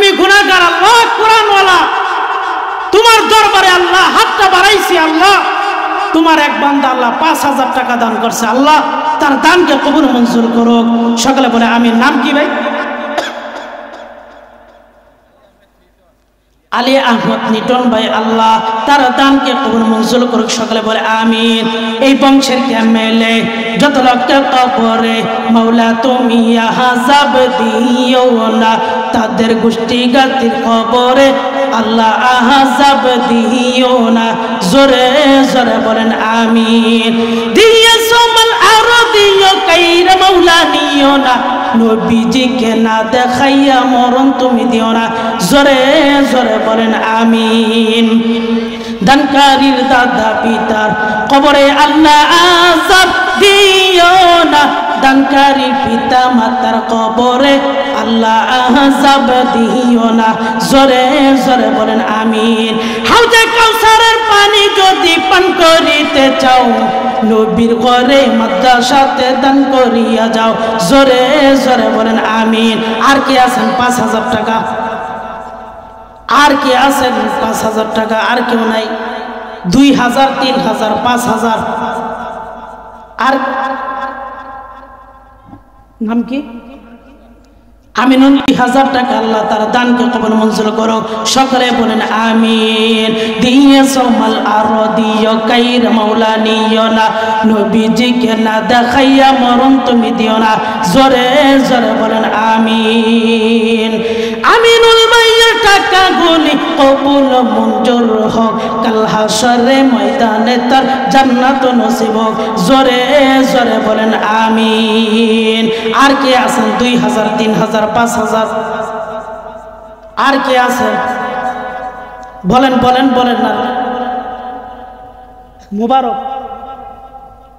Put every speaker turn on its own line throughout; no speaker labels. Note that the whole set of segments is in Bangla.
আমি গুনাহগার আল্লাহ, কোরআনওয়ালা, তোমার দরবারে আল্লাহ হাতটা বাড়াইছি আল্লাহ, তোমার এক বান্দা আল্লাহ 5,000 টাকা দান করছে, আল্লাহ তার দানকে কবুল মঞ্জুর করুক। সকলে বলে আমিন। নাম কি ভাই? আলী আহমদ নিটন ভাই, আল্লাহ তার দানকে কবুল মঞ্জুর করুক। সকলে বলে আমিন। এই বংশের ক্যামেলে যত লোককে কবরে মাওলা তুমি আযাব দিও না, তাদের গোষ্ঠী গাতির কবরে আল্লাহ আযাব দিও না। জোরে জোরে বলেন আমিন। দিয়ে সোমাল আরো দিও কাইরা মাওলা নিও না, নবীজিকে না দেখাইয়া মরণ তুমি দিও না। জোরে জোরে বলেন আমিন। দানকারীর দাদা পিতার কবরে আল্লাহ আযাব দিও না, দানকারী পিতা মাতার কবরে আল্লাহ আযাব দিও না। জোরে জোরে বলেন আমিন। হাউজে কাউসারের পানি যদি পান করিতে চাও, নবীর ঘরে মাদ্রাসাতে দান করিয়া যাও। জোরে জোরে বলেন আমিন। আর কি আছেন 5,000 টাকা? আর কি আছেন 5,000 টাকা? আর কেউ নাই? 2,000, 3,000, 5,000? আর নাম কি? আমিনুল 2,000 টাকা আল্লাহ তার দানকে কবুল মঞ্জুর করো। সকলে বলেন আমিন। দিয়ে সোমাল আরো দিও কাইর মাওলা নিও না, নবীজিকে না দেখাইয়া মরণ তুমি দিও না। জোরে জোরে বলেন আমিন। আমিনুল ভাইয়ের টাকা গুলি কবুল মঞ্জুর হোক, কাল হাশরে ময়দানে তার জান্নাত নসিব হোক। জোরে জোরে বলেন আমিন। আর কে আছেন 2,000, 3,000, 5,000? আর কে আছেন? বলেন বলেন বলেন না। মুবারক,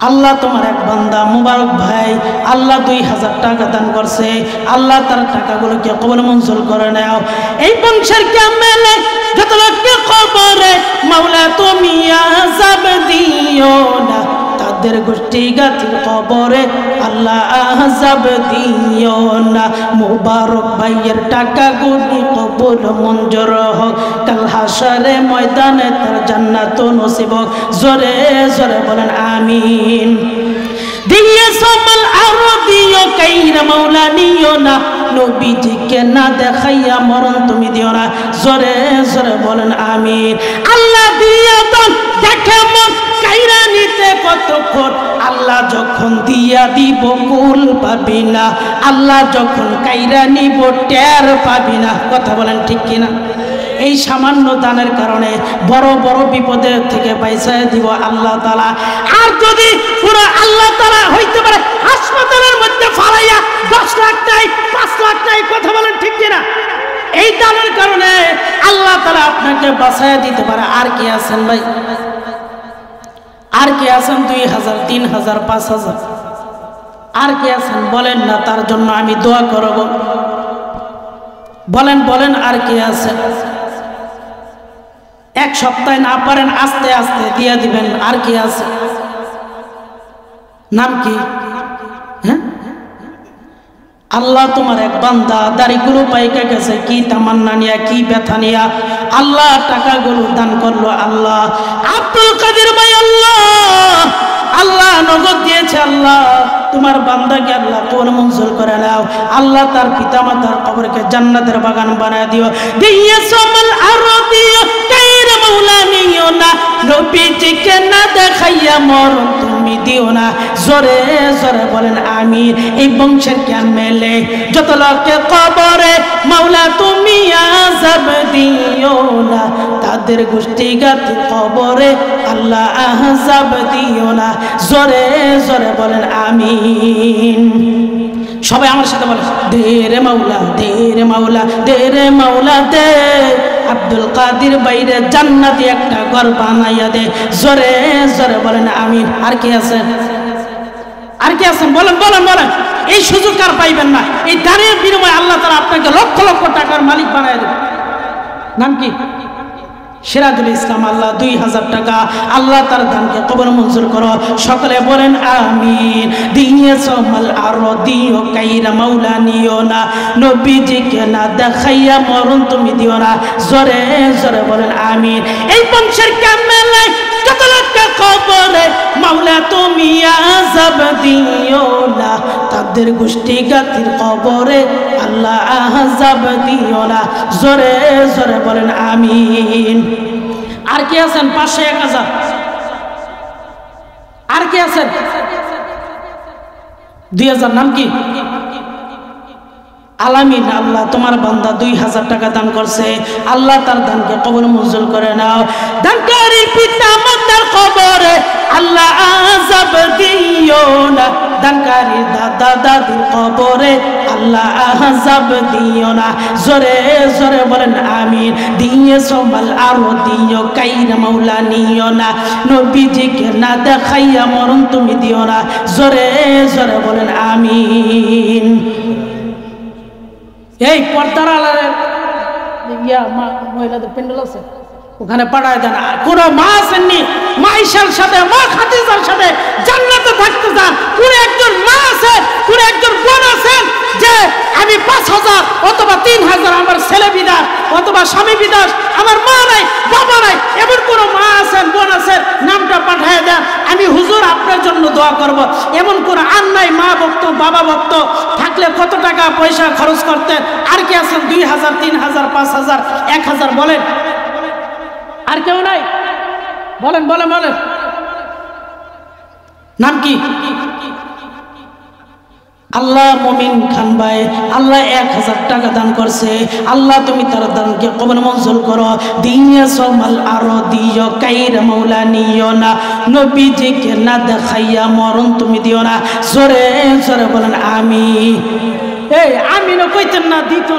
আল্লাহ তোমার এক বান্দা মুবারক ভাই আল্লাহ 2,000 টাকা দান করছে, আল্লাহ তার টাকাগুলোকে কবুল মঞ্জুর করে নাও। এই বংশের ক্যামেলে যত লোককে কবরে মাওলা তুমি আযাব দিও না, তাদের গোষ্ঠী গাতির কবরে আল্লাহ আযাব দিও না। মুবারক ভাইয়ের টাকাগুলি কবুল মঞ্জুর হোক, কাল হাশরে ময়দানে তার জান্নাত নসিব হোক। জোরে জোরে বলেন আমিন। দিয়ে সোমাল আরো দিও কাইরা মাওলা নিও না, নবীজিকে না দেখাইয়া মরণ তুমি দিও না। জোরে জোরে বলেন আমিন। আল্লাহ দিয়া দান দেখে মন কাইরা নিতে কতক্ষণ, আল্লাহ যখন দিয়া দিব কুল পাবি না, আল্লাহ যখন কাইরা নিব টের পাবি না। কথা বলেন ঠিক কিনা? এই সামান্য দানের কারণে বড় বড় বিপদের থেকে বাইসায় দিব আল্লাহ তাআলা। আর যদি পুরো আল্লাহ তাআলা হইতে পারে হাসপাতালের মধ্যে ফালাইয়া 10 লাখ টাকা 5 লাখ টাকা, কথা বলেন ঠিক কিনা? এই দানের কারণে আল্লাহ তাআলা আপনাকে বাঁচায় দিতে পারে। আর কি আছেন ভাই? আর কি আছেন 2,000, 3,000, 5,000? আর কি আছেন? বলেন না, তার জন্য আমি দোয়া করব। বলেন বলেন আর কি আছে? এক সপ্তাহে না পারেন আস্তে আস্তে দিয়ে দিবেন। আর কি আছে? নাম কি? হ্যাঁ, আল্লাহ তোমার এক বান্দা দাড়িগুলো পাইকা গেছে, কি তামান্না নিয়া কি ব্যথা নিয়া আল্লাহ টাকাগুলো দান করলো। আল্লাহ আব্দুল কাদের ভাই আল্লাহ আল্লাহ নগদ দিয়েছে, আল্লাহ তোমার বান্দাকে আল্লাহ কবুল মঞ্জুর করে নাও। আল্লাহ তার পিতা মাতার কবরকে জান্নাতের বাগান বানায় দিও। দিয়ে সোমাল আরো দিও কাইরা মাওলা নিও না, নবীজিকে না দেখাইয়া মরণ তুমি দিও না। জোরে জোরে বলেন আমিন। এই বংশের ক্যামেলে যত লোকে কবরে মাওলা তুমি আযাব দিও না, তাদের গোষ্ঠী গাতির কবরে আল্লাহ আযাব দিও না। জোরে জোরে বলেন আমিন। সবাই আমার সাথে বলেন দে রে মাওলা, দে রে মাওলা, দে রে মাওলা দে। আব্দুল কাদের বাইরে জান্নাতি একটা ঘর বানাইয়া দে। জোরে জোরে বলেন আমিন। আর কি আছে? আর কি আছেন? বলেন বলেন বলেন। এই সুযোগ আর পাইবেন না। এই দানের বিনিময়ে আল্লাহ তাআলা আপনাকে লক্ষ লক্ষ টাকার মালিক বানায় দেবে। নাম কি? সিরাজুল ইসলাম আল্লাহ 2000 টাকা, আল্লাহ তার দানকে কবুল মঞ্জুর করো। সকলে বলেন আমিন। দিয়েছ মাল আরো দিও কাইরা মাওলা নিও না, নবীজিকে না দেখাইয়া মরণ তুমি দিও না। জোরে জোরে বলেন আমিন। এই বংশের কামেলে যত লোক কবরে মাওলা তুমি আযাব দিও না, তাদের গোষ্ঠী গাতির কবরে আল্লাহ আযাব দিও না। জোরে জোরে বলেন আমিন। আর কি আছেন 500 1000? আর কি আছেন 2000? নাম কি? আলামিন। আল্লাহ তোমার বান্দা 2000 টাকা দান করছে, আল্লাহ তার দানকে কবুল মঞ্জুর করে নাও। দানকারীর পিতা মাতার কবরে আল্লাহ আযাব দিও না, দানকারীর দাদা দাদির কবরে আল্লাহ আযাব দিও না। জোরে জোরে বলেন আমিন। দিয়েছ মাল আরো দিও কাইরা মাওলা নিও না, নবীজিকে না দেখাইয়া মরণ তুমি দিও না। জোরে জোরে বলেন আমিন। এই পর্দার আলারে মহিলাদের প্যান্ডেল আছে, ওখানে পাঠায় দেন। কোন মা আসেননি, মা ঈশার সাথে, মা খাদিজার সাথে জান্নাতে থাকতে চান? কোন একজন মা আছে, কোন একজন বোন আছেন যে আমি 5000 অথবা 3000 আমার ছেলে বিদাস অথবা স্বামী বিদাস, আমার মা নাই বাবা নাই, এমন কোন মা আছেন বোন আছেন? নামটা পাঠায় দেন, আমি হুজুর আপনার জন্য দোয়া করব। এমন কোন আর নাই মা ভক্ত বাবা ভক্ত থাকলে কত টাকা পয়সা খরচ করতেন? আর কি আছেন 2000 3000 5000 1000? বলেন আর কেউ নাই? বলেন বলেন বলেন। নাম কি? আল্লাহ মমিন খান ভাই আল্লাহ 1000 টাকা দান করছে, আল্লাহ তুমি তার দানকে কবুল মঞ্জুর করো। দিয়েছ মাল আরো দিও কাইরা মাওলা নিও না, নবীজিকে না দেখাইয়া মরণ তুমি দিও না। জোরে জোরে বলেন আমিন। এই আমিনও কইতেন না, দিত